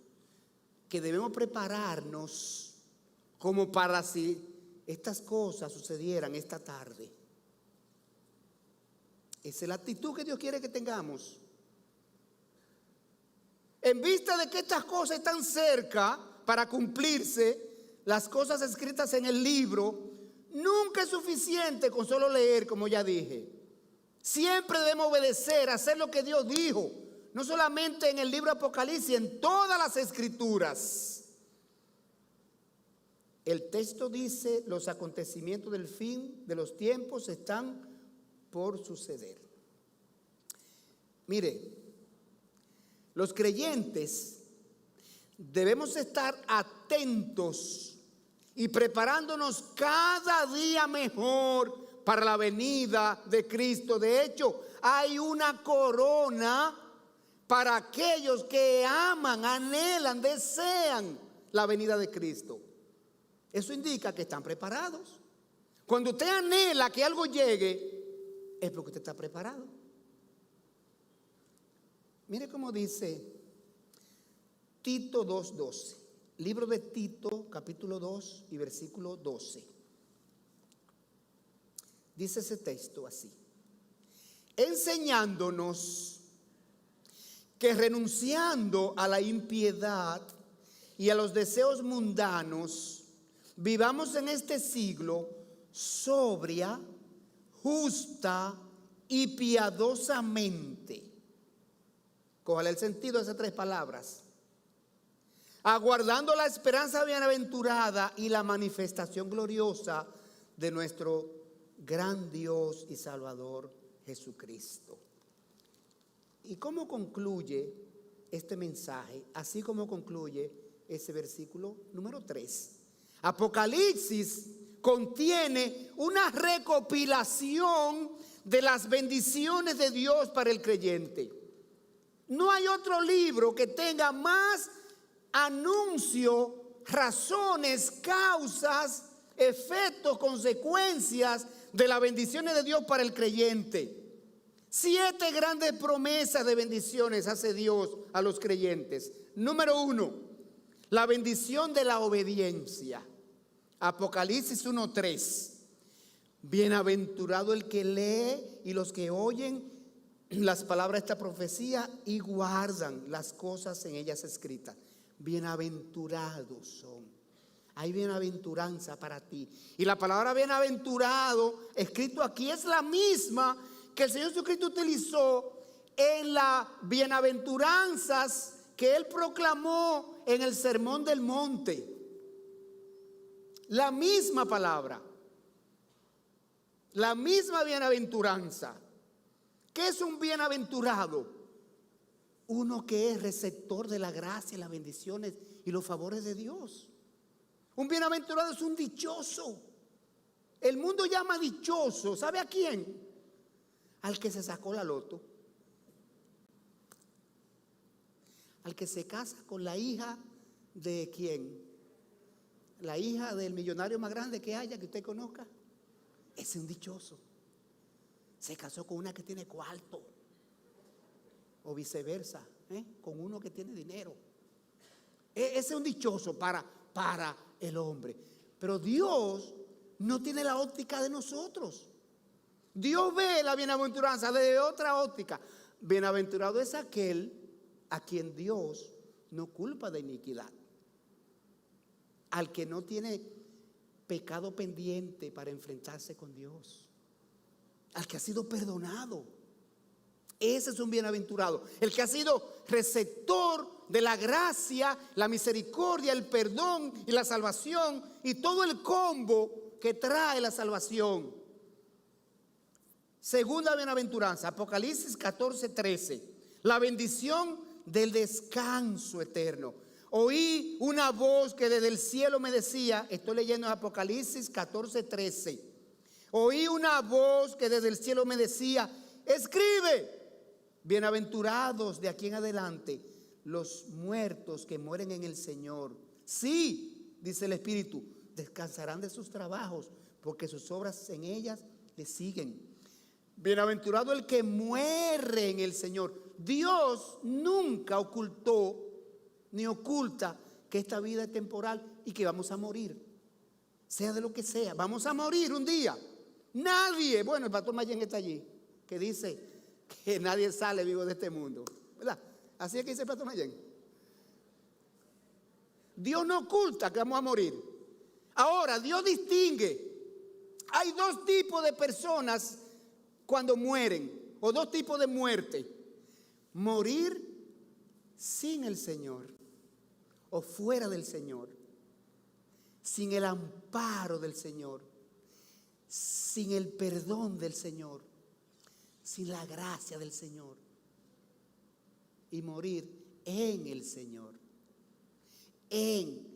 que debemos prepararnos como para si estas cosas sucedieran esta tarde. Esa es la actitud que Dios quiere que tengamos. En vista de que estas cosas están cerca para cumplirse, las cosas escritas en el libro, nunca es suficiente con solo leer, como ya dije. Siempre debemos obedecer, hacer lo que Dios dijo, no solamente en el libro Apocalipsis, en todas las escrituras. El texto dice, los acontecimientos del fin de los tiempos están por suceder. Mire, los creyentes debemos estar atentos y preparándonos cada día mejor para la venida de Cristo. De hecho, hay una corona para aquellos que aman, anhelan, desean la venida de Cristo. Eso indica que están preparados. Cuando usted anhela que algo llegue, es porque usted está preparado. Mire cómo dice Tito 2:12. Libro de Tito, capítulo 2 y versículo 12. Dice ese texto así: enseñándonos que renunciando a la impiedad y a los deseos mundanos, vivamos en este siglo sobria, justa y piadosamente. Cójale el sentido de esas 3 palabras. Aguardando la esperanza bienaventurada y la manifestación gloriosa de nuestro gran Dios y Salvador Jesucristo. ¿Y cómo concluye este mensaje? Así como concluye ese versículo número 3. Apocalipsis contiene una recopilación de las bendiciones de Dios para el creyente. No hay otro libro que tenga más anuncio, razones, causas, efectos, consecuencias de las bendiciones de Dios para el creyente. 7 grandes promesas de bendiciones hace Dios a los creyentes. Número 1, la bendición de la obediencia. Apocalipsis 1:3. Bienaventurado el que lee y los que oyen las palabras de esta profecía y guardan las cosas en ellas escritas. Bienaventurados son. Hay bienaventuranza para ti. Y la palabra bienaventurado, escrito aquí, es la misma que el Señor Jesucristo utilizó en las bienaventuranzas que Él proclamó en el Sermón del Monte. La misma palabra. La misma bienaventuranza. ¿Qué es un bienaventurado? uno que es receptor de la gracia, las bendiciones y los favores de Dios. Un bienaventurado es un dichoso. El mundo llama dichoso, ¿sabe a quién? Al que se sacó la loto, al que se casa con la hija de quién, la hija del millonario más grande que haya, que usted conozca. Ese es un dichoso. Se casó con una que tiene cuarto, o viceversa, con uno que tiene dinero. Ese es un dichoso para el hombre. Pero Dios no tiene la óptica de nosotros. Dios ve la bienaventuranza desde otra óptica. Bienaventurado es aquel a quien Dios no culpa de iniquidad, al que no tiene pecado pendiente para enfrentarse con Dios, al que ha sido perdonado. Ese es un bienaventurado, el que ha sido receptor de la gracia, la misericordia, el perdón y la salvación y todo el combo que trae la salvación. Segunda bienaventuranza, Apocalipsis 14:13, la bendición del descanso eterno. Oí una voz que desde el cielo me decía, estoy leyendo en Apocalipsis 14:13, oí una voz que desde el cielo me decía, escribe, bienaventurados de aquí en adelante los muertos que mueren en el Señor. Sí, dice el Espíritu, descansarán de sus trabajos, porque sus obras en ellas le siguen. Bienaventurado el que muere en el Señor. Dios nunca ocultó ni oculta que esta vida es temporal y que vamos a morir, sea de lo que sea. Vamos a morir un día. Nadie, bueno, el pastor Mayen está allí, que dice que nadie sale vivo de este mundo, ¿verdad? Así es que dice el pastor Mayen. Dios no oculta que vamos a morir. Ahora, Dios distingue. Hay dos tipos de personas cuando mueren, o dos tipos de muerte: morir sin el Señor o fuera del Señor, sin el amparo del Señor, sin el perdón del Señor, sin la gracia del Señor, y morir en el Señor. En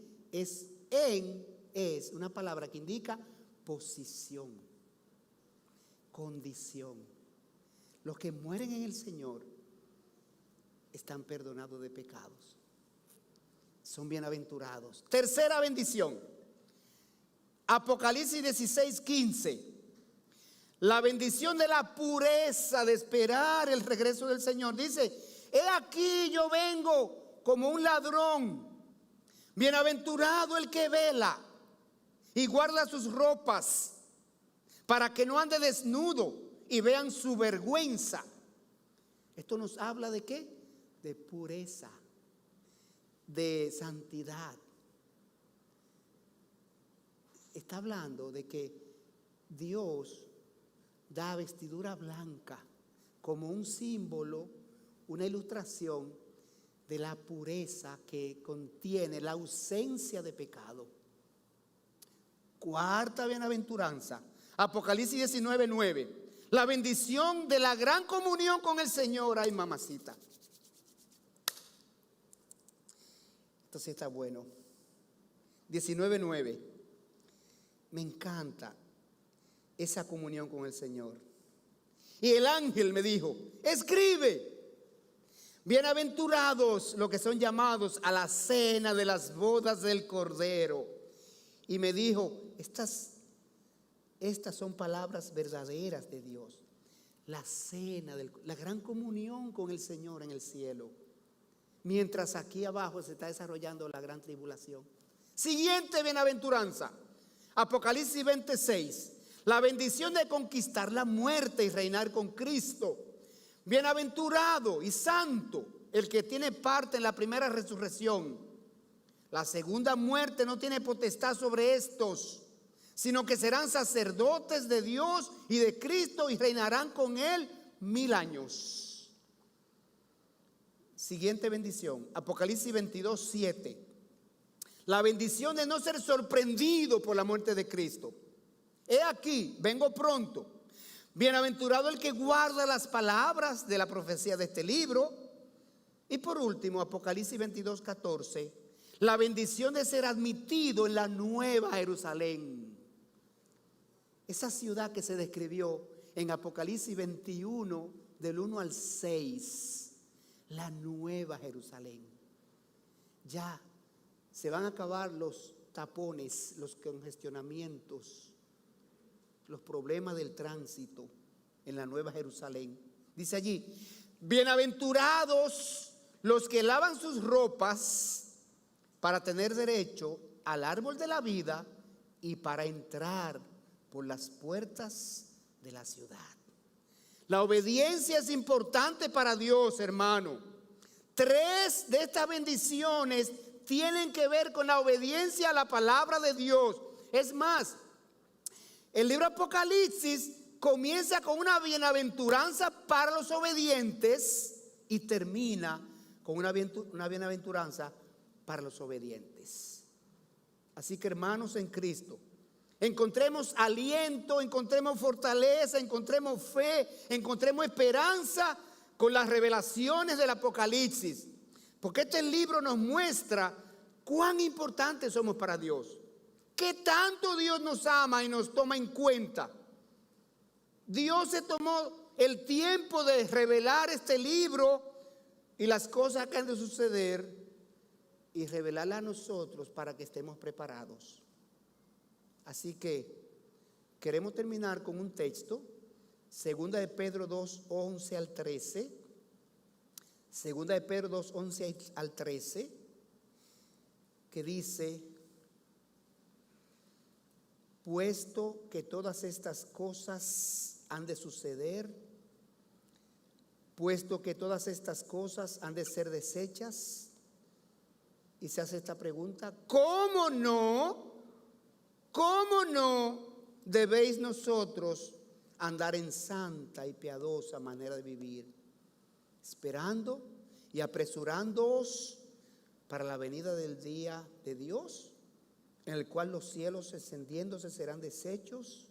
es una palabra que indica posición, condición. Los que mueren en el Señor están perdonados de pecados, son bienaventurados. Tercera bendición, Apocalipsis 16:15, la bendición de la pureza de esperar el regreso del Señor. Dice, he aquí yo vengo como un ladrón. Bienaventurado el que vela y guarda sus ropas, para que no ande desnudo y vean su vergüenza. Esto nos habla de ¿qué? De pureza, de santidad. Está hablando de que Dios da vestidura blanca como un símbolo, una ilustración de la pureza que contiene la ausencia de pecado. Cuarta bienaventuranza, Apocalipsis 19:9, la bendición de la gran comunión con el Señor. Ay, mamacita, esto sí está bueno. 19:9, me encanta esa comunión con el Señor. Y el ángel me dijo, escribe, bienaventurados los que son llamados a la cena de las bodas del Cordero. Y me dijo, estas son palabras verdaderas de Dios. La cena, la gran comunión con el Señor en el cielo, mientras aquí abajo se está desarrollando la gran tribulación. Siguiente bienaventuranza, Apocalipsis 26, la bendición de conquistar la muerte y reinar con Cristo. Bienaventurado y santo el que tiene parte en la primera resurrección. La segunda muerte no tiene potestad sobre estos, sino que serán sacerdotes de Dios y de Cristo y reinarán con Él 1000 años. Siguiente bendición, Apocalipsis 22:7. La bendición de no ser sorprendido por la muerte de Cristo. He aquí, vengo pronto. Bienaventurado el que guarda las palabras de la profecía de este libro. Y por último, Apocalipsis 22:14, la bendición de ser admitido en la nueva Jerusalén. Esa ciudad que se describió en Apocalipsis 21, del 1 al 6, la nueva Jerusalén. Ya se van a acabar los tapones, los congestionamientos, los problemas del tránsito en la nueva Jerusalén. Dice allí: bienaventurados los que lavan sus ropas para tener derecho al árbol de la vida y para entrar por las puertas de la ciudad. La obediencia es importante para Dios, hermano. 3 de estas bendiciones tienen que ver con la obediencia a la palabra de Dios. Es más, el libro Apocalipsis comienza con una bienaventuranza para los obedientes y termina con una bienaventuranza para los obedientes. Así que, hermanos en Cristo, encontremos aliento, encontremos fortaleza, encontremos fe, encontremos esperanza con las revelaciones del Apocalipsis. Porque este libro nos muestra cuán importantes somos para Dios. Qué tanto Dios nos ama y nos toma en cuenta. Dios se tomó el tiempo de revelar este libro y las cosas que han de suceder y revelarla a nosotros para que estemos preparados. Así que queremos terminar con un texto, 2 de Pedro 2, 11 al 13. 2 de Pedro 2, 11 al 13, que dice: puesto que todas estas cosas han de suceder, puesto que todas estas cosas han de ser deshechas, y se hace esta pregunta: ¿cómo no debéis nosotros andar en santa y piadosa manera de vivir, esperando y apresurándoos para la venida del día de Dios, en el cual los cielos encendiéndose serán deshechos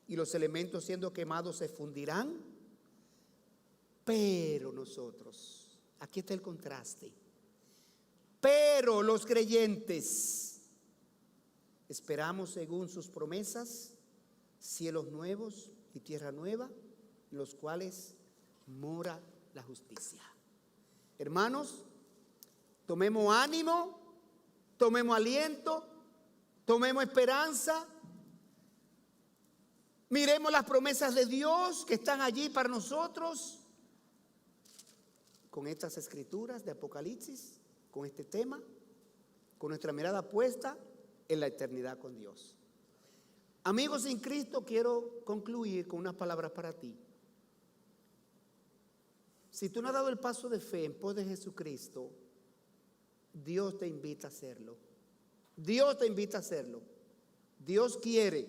y los elementos siendo quemados se fundirán? Pero nosotros, aquí está el contraste, pero los creyentes esperamos, según sus promesas, cielos nuevos y tierra nueva, en los cuales mora la justicia. Hermanos, tomemos ánimo, tomemos aliento, tomemos esperanza, miremos las promesas de Dios que están allí para nosotros, con estas escrituras de Apocalipsis, con este tema, con nuestra mirada puesta en la eternidad con Dios. Amigos en Cristo, quiero concluir con unas palabras para ti. Si tú no has dado el paso de fe en pos de Jesucristo, Dios te invita a hacerlo. Dios te invita a hacerlo. Dios quiere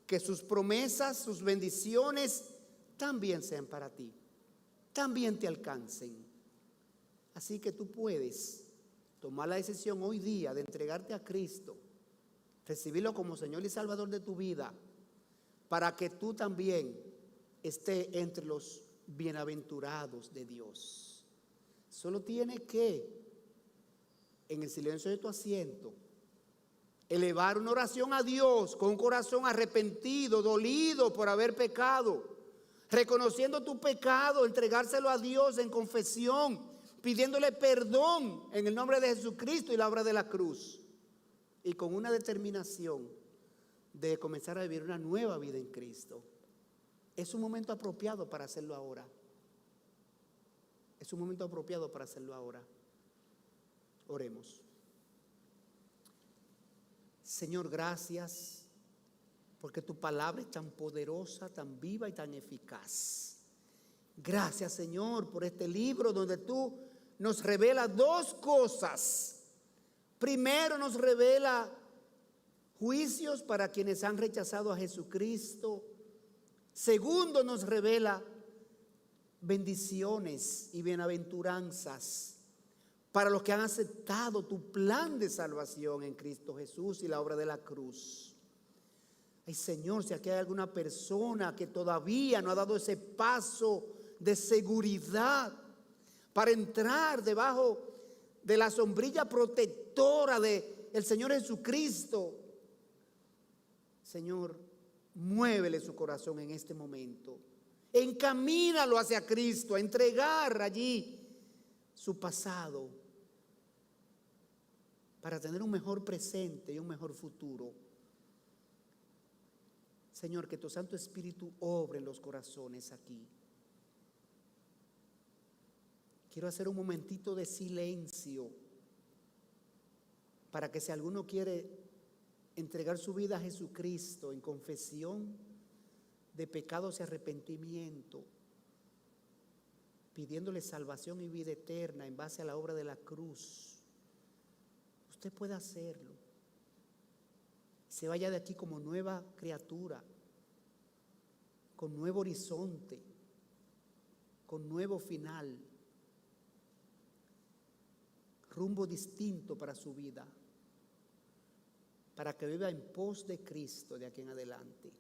que sus promesas, sus bendiciones también sean para ti, también te alcancen. Así que tú puedes tomar la decisión hoy día de entregarte a Cristo, recibirlo como Señor y Salvador de tu vida, para que tú también estés entre los bienaventurados de Dios. Solo tienes que, en el silencio de tu asiento, elevar una oración a Dios con un corazón arrepentido, dolido por haber pecado, reconociendo tu pecado, entregárselo a Dios en confesión, pidiéndole perdón en el nombre de Jesucristo y la obra de la cruz, y con una determinación de comenzar a vivir una nueva vida en Cristo. Es un momento apropiado para hacerlo ahora. Es un momento apropiado para hacerlo ahora. Oremos. Señor, gracias porque tu palabra es tan poderosa, tan viva y tan eficaz. Gracias, Señor, por este libro donde tú nos revelas dos cosas. Primero, nos revela juicios para quienes han rechazado a Jesucristo. Segundo, nos revela bendiciones y bienaventuranzas para los que han aceptado tu plan de salvación en Cristo Jesús y la obra de la cruz. Ay, Señor, si aquí hay alguna persona que todavía no ha dado ese paso de seguridad para entrar debajo de la sombrilla protectora del Señor Jesucristo. Señor, muévele su corazón en este momento. Encamínalo hacia Cristo, a entregar allí su pasado para tener un mejor presente y un mejor futuro. Señor, que tu Santo Espíritu obre en los corazones aquí. Quiero hacer un momentito de silencio para que si alguno quiere entregar su vida a Jesucristo en confesión de pecados y arrepentimiento, pidiéndole salvación y vida eterna en base a la obra de la cruz, usted puede hacerlo. Se vaya de aquí como nueva criatura, con nuevo horizonte, con nuevo final, rumbo distinto para su vida, para que viva en pos de Cristo de aquí en adelante.